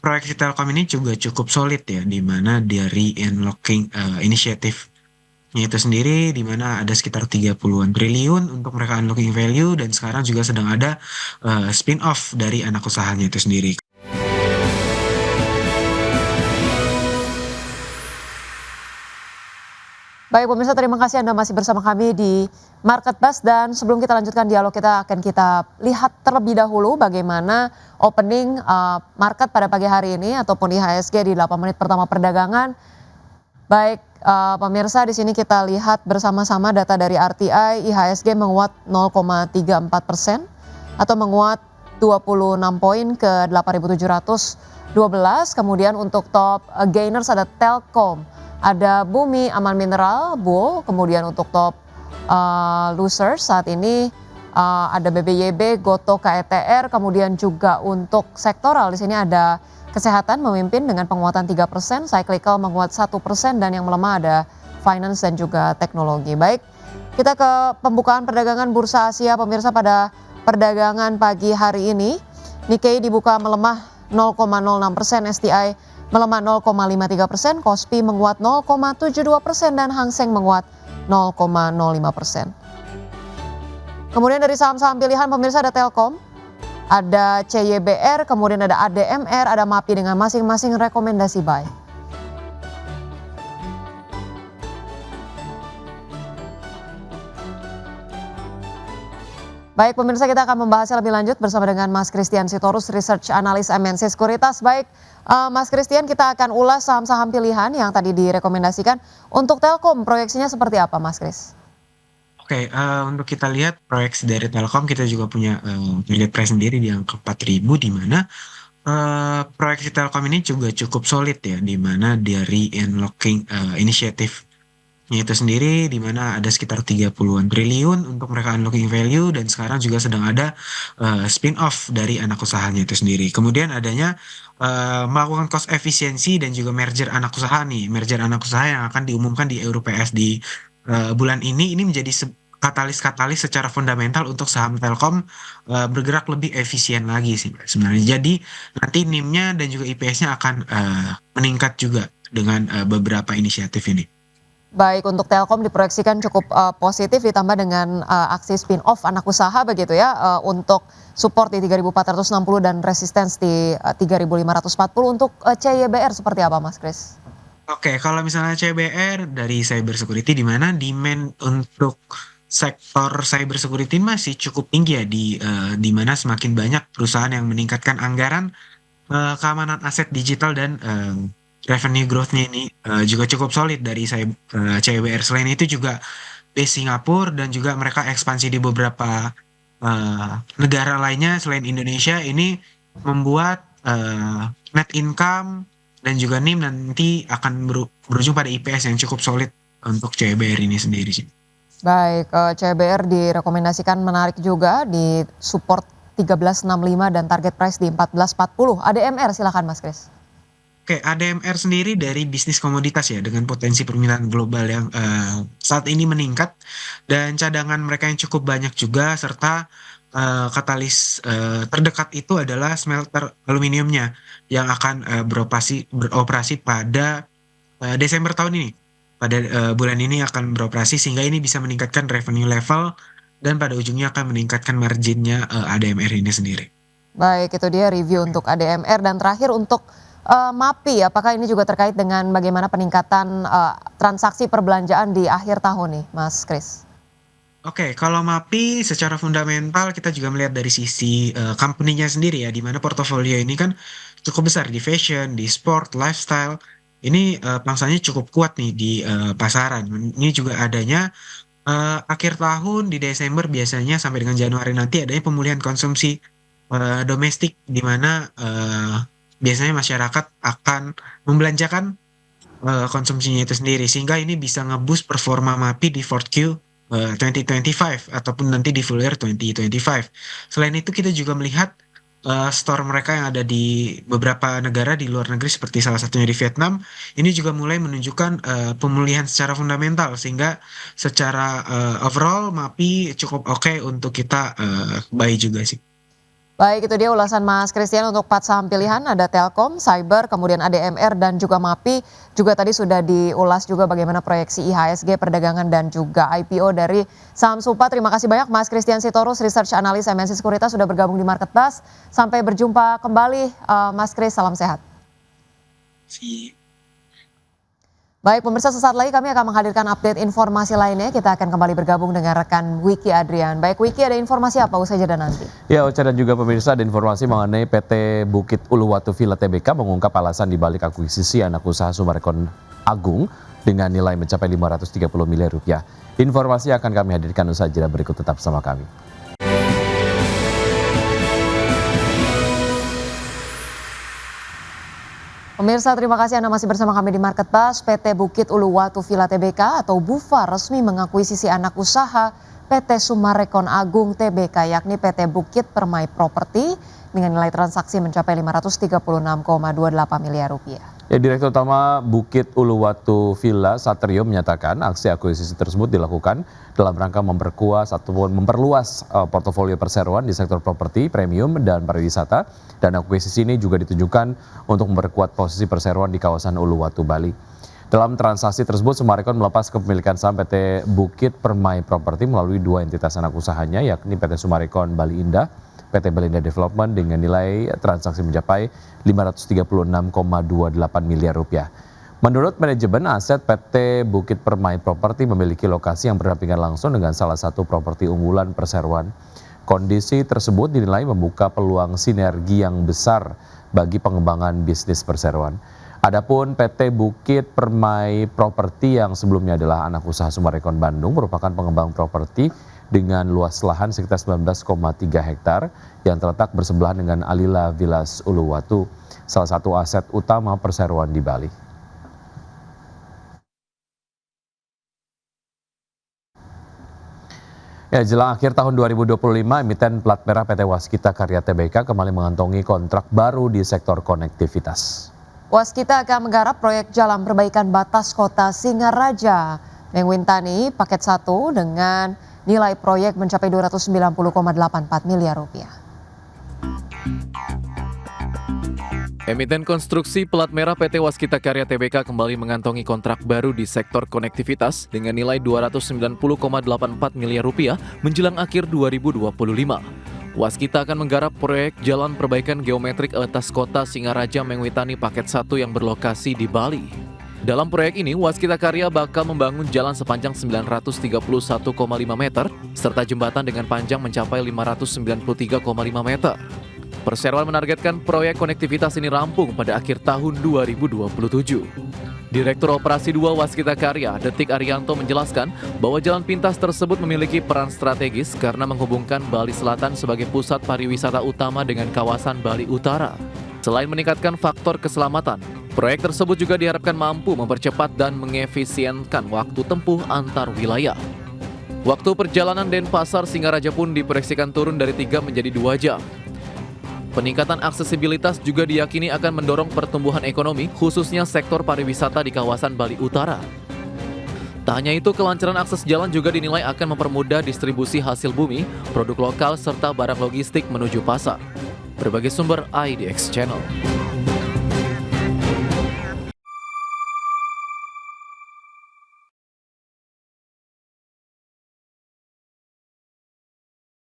proyeksi Telkom ini juga cukup solid ya, di mana dari unlocking inisiatifnya itu sendiri, di mana ada sekitar 30-an triliun untuk mereka unlocking value, dan sekarang juga sedang ada spin-off dari anak usahanya itu sendiri. Baik pemirsa, terima kasih Anda masih bersama kami di Market Buzz, dan sebelum kita lanjutkan dialog kita akan kita lihat terlebih dahulu bagaimana opening market pada pagi hari ini ataupun IHSG di 8 menit pertama perdagangan. Baik pemirsa, di sini kita lihat bersama-sama data dari RTI. IHSG menguat 0,34% atau menguat 26 poin ke 8.712. Kemudian untuk top gainers ada Telkom, ada Bumi Aman Mineral, Bull. Kemudian untuk top losers saat ini ada BBYB, Goto, KETR. Kemudian juga untuk sektoral di sini ada kesehatan memimpin dengan penguatan 3%, cyclical menguat 1%, dan yang melemah ada finance dan juga teknologi. Baik, kita ke pembukaan perdagangan Bursa Asia pemirsa pada perdagangan pagi hari ini. Nikkei dibuka melemah 0,06%, STI melemah 0,53%, Kospi menguat 0,72%, dan Hang Seng menguat 0,05%. Kemudian dari saham-saham pilihan pemirsa ada Telkom, ada CYBR, kemudian ada ADMR, ada MAPI dengan masing-masing rekomendasi buy. Baik pemirsa, kita akan membahasnya lebih lanjut bersama dengan Mas Christian Sitorus, Research Analyst MNC Sekuritas. Baik Mas Christian, kita akan ulas saham-saham pilihan yang tadi direkomendasikan. Untuk Telkom proyeksinya seperti apa Mas Chris? Oke, untuk kita lihat proyeksi dari Telkom, kita juga punya target price sendiri di angka 4.000, di mana proyeksi Telkom ini juga cukup solid ya, di mana dari unlocking inisiatifnya itu sendiri, di mana ada sekitar 30-an triliun untuk mereka unlocking value, dan sekarang juga sedang ada spin-off dari anak usahanya itu sendiri. Kemudian adanya melakukan cost efisiensi dan juga merger anak usaha nih, merger anak usaha yang akan diumumkan di EUROPS di bulan ini menjadi katalis-katalis secara fundamental untuk saham Telkom bergerak lebih efisien lagi sih sebenarnya. Jadi nanti NIM-nya dan juga IPS-nya akan meningkat juga dengan beberapa inisiatif ini. Baik, untuk Telkom diproyeksikan cukup positif ditambah dengan aksi spin-off anak usaha begitu ya, untuk support di 3.460 dan resistance di 3.540. Untuk CYBR seperti apa Mas Chris? Oke, kalau misalnya CBR dari cyber security, di mana demand untuk sektor cyber security masih cukup tinggi ya, di mana semakin banyak perusahaan yang meningkatkan anggaran keamanan aset digital, dan revenue growth-nya ini juga cukup solid dari CBR. Selain itu juga base Singapura, dan juga mereka ekspansi di beberapa negara lainnya selain Indonesia. Ini membuat net income dan juga NIM nanti akan berujung pada IPS yang cukup solid untuk CBR ini sendiri sih. Baik, CBR direkomendasikan menarik juga di support 1365 dan target price di 1440. ADMR silakan Mas Chris. Oke, ADMR sendiri dari bisnis komoditas ya, dengan potensi permintaan global yang saat ini meningkat, dan cadangan mereka yang cukup banyak juga, serta katalis terdekat itu adalah smelter aluminiumnya yang akan beroperasi pada Desember tahun ini. Pada bulan ini akan beroperasi, sehingga ini bisa meningkatkan revenue level dan pada ujungnya akan meningkatkan marginnya ADMR ini sendiri. Baik, itu dia review untuk ADMR. Dan terakhir untuk MAPI, apakah ini juga terkait dengan bagaimana peningkatan transaksi perbelanjaan di akhir tahun nih Mas Chris? Oke, kalau MAPI secara fundamental kita juga melihat dari sisi company-nya sendiri ya, di mana portofolio ini kan cukup besar di fashion, di sport, lifestyle. Ini pangsanya cukup kuat nih di pasaran. Ini juga adanya akhir tahun di Desember biasanya sampai dengan Januari nanti adanya pemulihan konsumsi domestik, di mana biasanya masyarakat akan membelanjakan konsumsinya itu sendiri, sehingga ini bisa ngeboost performa MAPI di 4Q 2025 ataupun nanti di full year 2025. Selain itu kita juga melihat store mereka yang ada di beberapa negara di luar negeri, seperti salah satunya di Vietnam, ini juga mulai menunjukkan pemulihan secara fundamental, sehingga secara overall MAPI cukup oke untuk kita buy juga sih. Baik, itu dia ulasan Mas Christian untuk 4 saham pilihan, ada Telkom, Cyber, kemudian ADMR dan juga MAPI. Juga tadi sudah diulas juga bagaimana proyeksi IHSG, perdagangan dan juga IPO dari saham Supa. Terima kasih banyak Mas Christian Sitorus, Research Analyst MNC Sekuritas sudah bergabung di Market Buzz. Sampai berjumpa kembali Mas Chris, salam sehat. Si Baik, pemirsa, sesaat lagi kami akan menghadirkan update informasi lainnya. Kita akan kembali bergabung dengan rekan Wiki Adrian. Baik, Wiki, ada informasi apa usai jeda nanti? Ya, Ocha dan juga pemirsa, ada informasi mengenai PT Bukit Uluwatu Villa Tbk mengungkap alasan dibalik akuisisi anak usaha Summarecon Agung dengan nilai mencapai 530 miliar rupiah. Informasi akan kami hadirkan usai jeda berikut, tetap bersama kami. Pemirsa, terima kasih Anda masih bersama kami di Market Buzz. PT Bukit Uluwatu Villa Tbk atau BUVA resmi mengakuisisi anak usaha PT Summarecon Agung Tbk, yakni PT Bukit Permai Property dengan nilai transaksi mencapai 536,28 miliar rupiah. Ya, Direktur Utama Bukit Uluwatu Villa Satrio menyatakan aksi akuisisi tersebut dilakukan dalam rangka memperkuat ataupun memperluas portofolio perseroan di sektor properti, premium, dan pariwisata. Dan akuisisi ini juga ditujukan untuk memperkuat posisi perseroan di kawasan Uluwatu, Bali. Dalam transaksi tersebut, Summarecon melepas kepemilikan saham PT Bukit Permai Property melalui 2 entitas anak usahanya, yakni PT Summarecon Bali Indah, PT Belinda Development dengan nilai transaksi mencapai 536,28 miliar rupiah. Menurut manajemen aset PT Bukit Permai Property memiliki lokasi yang berdampingan langsung dengan salah satu properti unggulan perseroan. Kondisi tersebut dinilai membuka peluang sinergi yang besar bagi pengembangan bisnis perseroan. Adapun PT Bukit Permai Property yang sebelumnya adalah anak usaha Summarecon Bandung merupakan pengembang properti dengan luas lahan sekitar 19,3 hektar yang terletak bersebelahan dengan Alila Villas Uluwatu, salah satu aset utama perseroan di Bali. Ya, jelang akhir tahun 2025, emiten plat merah PT Waskita Karya Tbk kembali mengantongi kontrak baru di sektor konektivitas. Waskita akan menggarap proyek jalan perbaikan batas kota Singaraja, Mengwintani paket 1 dengan nilai proyek mencapai 290,84 miliar rupiah. Emiten konstruksi pelat merah PT Waskita Karya Tbk kembali mengantongi kontrak baru di sektor konektivitas dengan nilai 290,84 miliar rupiah menjelang akhir 2025. Waskita akan menggarap proyek jalan perbaikan geometrik atas kota Singaraja Mengwintani paket 1 yang berlokasi di Bali. Dalam proyek ini, Waskita Karya bakal membangun jalan sepanjang 931,5 meter, serta jembatan dengan panjang mencapai 593,5 meter. Perseroan menargetkan proyek konektivitas ini rampung pada akhir tahun 2027. Direktur Operasi 2 Waskita Karya, Detik Arianto menjelaskan bahwa jalan pintas tersebut memiliki peran strategis karena menghubungkan Bali Selatan sebagai pusat pariwisata utama dengan kawasan Bali Utara. Selain meningkatkan faktor keselamatan, proyek tersebut juga diharapkan mampu mempercepat dan mengefisienkan waktu tempuh antar wilayah. Waktu perjalanan Denpasar Singaraja pun diproyeksikan turun dari 3 menjadi 2 jam. Peningkatan aksesibilitas juga diyakini akan mendorong pertumbuhan ekonomi, khususnya sektor pariwisata di kawasan Bali Utara. Tak hanya itu, kelancaran akses jalan juga dinilai akan mempermudah distribusi hasil bumi, produk lokal, serta barang logistik menuju pasar. Berbagai sumber IDX Channel.